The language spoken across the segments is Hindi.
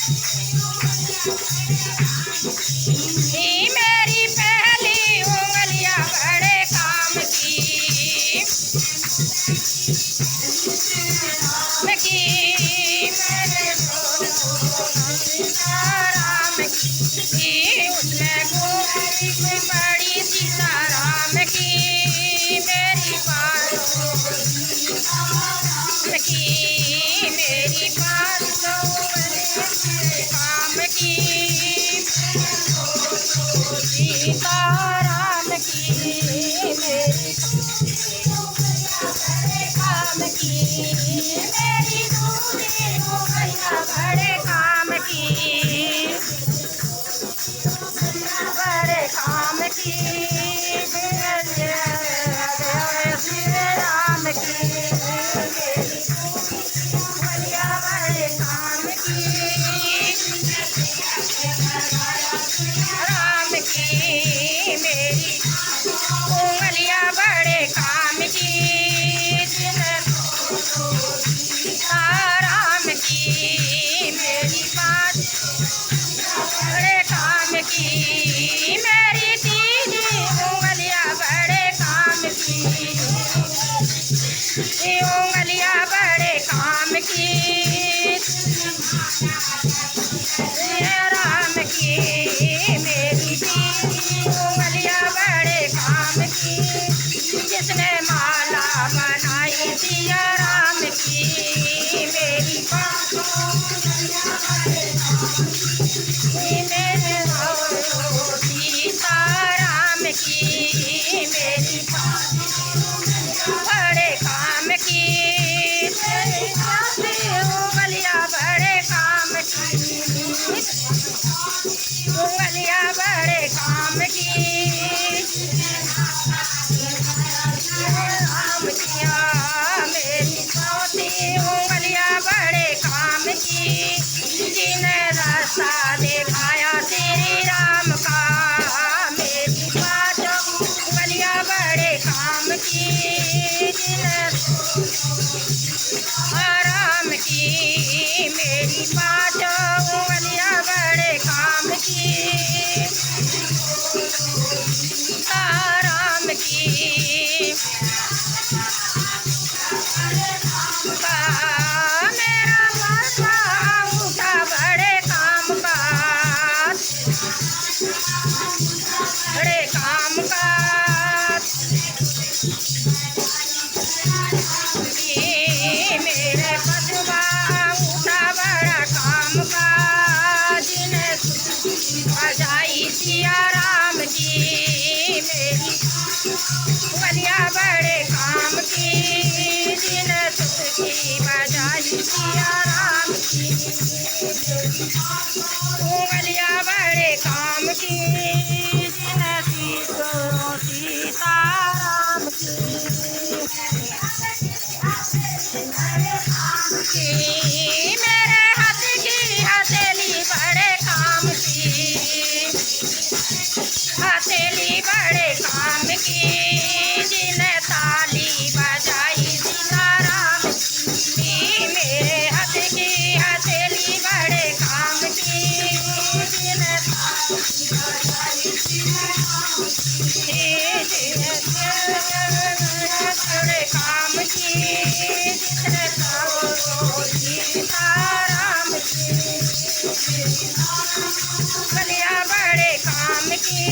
ये मेरी पहली उंगलियां बड़े काम की मेरे राम की उसमें गोरी कोई बड़ी सीताराम की मेरी मेरी बात काम की सीताराम की मेरी काम की मेरी दूसरी उंगलियां बड़े काम की बड़े काम की श्री राम की मेरी उंगलियां बड़े काम की राम की मेरी उंगलियां बड़े काम की राम की मेरी बात बड़े काम की मेरी तीनी उंगलियां बड़े काम की उंगलियां बड़े काम की राम की मेरी तीनी उंगलियां बड़े काम की जिसने माला बनाई सिया राम की मेरी मेरे सीताराम की मेरी बड़े काम की उंगलियां बड़े काम की उंगलियां बड़े काम की राम किया मेरी चौथी उंगलियां बड़े काम की जिन्हें रास्ता दिखाया श्री राम का मेरी पाँच उंगलियां बड़े काम की जिन्हें राम की मेरी पाँच उंगलियां बड़े काम की राम की मेरा माथा उठा बड़े काम का बड़े काम का मेरे पदवा उठा बड़ा काम का जिन्हें बजाई सिया राम की मेरी उंगलियां बड़े काम की जिन्हें सुखी बजाई सिया राम की उंगलियां बड़े काम की जिन्हें सीताराम की मेरे हाथ की हथेली बड़े काम की हथेली बड़े काम की जिन्हें ताली बजाई सीताराम की मेरे हाथ की हथेली बड़े काम की जिन्हें बड़े काम की जिसने सीताराम की उंगलियां बड़े काम की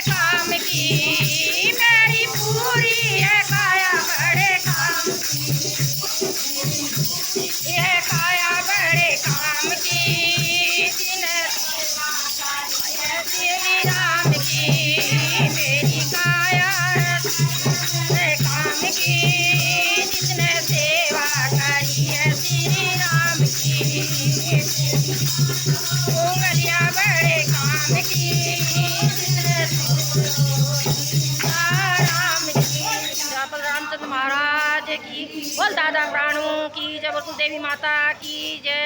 काम की मेरी पूरी है काया बड़े काम यह काया बड़े काम की श्री राम की मेरी काया काम की जिसने सेवा करी है श्री राम की उंगलियां बड़े काम की राम की रामचंद्र महाराज की बोल दादा प्राणों की जय बोल देवी माता की जय।